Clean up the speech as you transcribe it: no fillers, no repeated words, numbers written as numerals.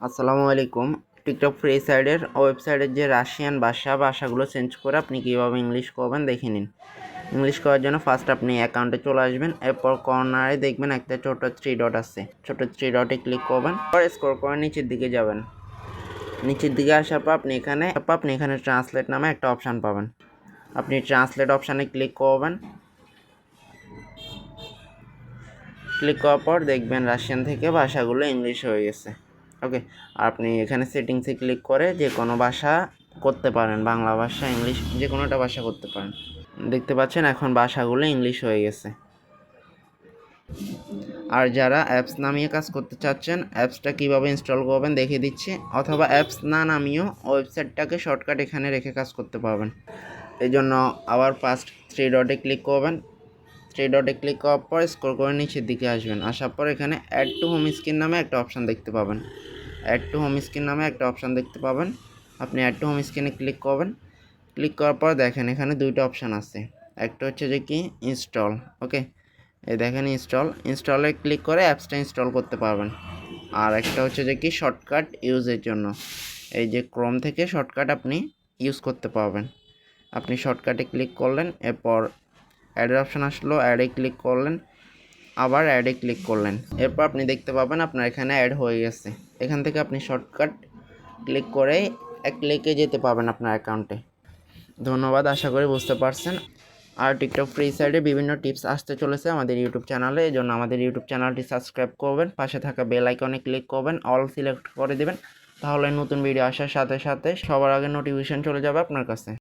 আসসালামু আলাইকুম। TikTok free সাইডের ওয়েবসাইটের যে রাশিয়ান ভাষাগুলো চেঞ্জ করে আপনি কীভাবে ইংলিশ করবেন দেখে নিন। ইংলিশ করার জন্য ফার্স্ট আপনি অ্যাকাউন্টে চলে আসবেন। এরপর কর্নারে দেখবেন একটা ছোট 3 ডট আছে, ছোট 3 ডটে ক্লিক করবেন। পর স্ক্রল করে নিচের দিকে যাবেন। নিচের দিকে আসার পর আপনি এখানে ট্রান্সলেট নামে একটা অপশান পাবেন। আপনি ট্রান্সলেট অপশানে ক্লিক করবেন। ক্লিক করার পর দেখবেন রাশিয়ান থেকে ভাষাগুলো ইংলিশ হয়ে গেছে। ওকে, আপনি এখানে সেটিংসে ক্লিক করে যে কোনো ভাষা করতে পারেন, বাংলা ভাষা, ইংলিশ, যে কোনো একটা ভাষা করতে পারেন। দেখতে পাচ্ছেন এখন ভাষাগুলো ইংলিশ হয়ে গেছে। আর যারা অ্যাপস নামিয়ে কাজ করতে চাচ্ছেন, অ্যাপসটা কীভাবে ইনস্টল করবেন দেখিয়ে দিচ্ছি, অথবা অ্যাপস না নামিয়েও ওয়েবসাইটটাকে শর্টকাট এখানে রেখে কাজ করতে পারবেন। এই জন্য আবার ফার্স্ট 3 ডটে ক্লিক করবেন। 3 ডটে ক্লিক করার পর স্ক্রল করে নিচের দিকে আসবেন। আসার পর এখানে অ্যাড টু হোম স্ক্রিন নামে একটা অপশান দেখতে পাবেন। অ্যাড টু হোম স্ক্রিন নামে একটা অপশান দেখতে পাবেন। আপনি অ্যাড টু হোম স্ক্রিনে ক্লিক করবেন। ক্লিক করার পর দেখেন এখানে দুইটা অপশান আছে। একটা হচ্ছে যে কি ইনস্টল। ওকে, এই দেখেন ইনস্টলে ক্লিক করে অ্যাপসটা ইনস্টল করতে পারবেন। আর একটা হচ্ছে যে কি শর্টকাট ইউজের জন্য, এই যে ক্রোম থেকে শর্টকাট আপনি ইউজ করতে পারবেন। আপনি শর্টকাটে ক্লিক করলেন, এরপর অ্যাডের অপশান আসলো, অ্যাডে ক্লিক করলেন, আবার অ্যাডে ক্লিক করলেন। এরপর আপনি দেখতে পাবেন আপনার এখানে অ্যাড হয়ে গেছে। এখান থেকে আপনি শর্টকাট ক্লিক করে এক ক্লিকে যেতে পারবেন আপনার অ্যাকাউন্টে। ধন্যবাদ, আশা করি বুঝতে পারছেন। আর টিকটক ফ্রি সাইডে বিভিন্ন টিপস আসতে চলেছে আমাদের ইউটিউব চ্যানেলে, এই জন্য আমাদের ইউটিউব চ্যানেলটি সাবস্ক্রাইব করবেন, পাশে থাকা বেল আইকনে ক্লিক করবেন, অল সিলেক্ট করে দেবেন। তাহলে নতুন ভিডিও আসার সাথে সাথে সবার আগে নোটিফিকেশন চলে যাবে আপনার কাছে।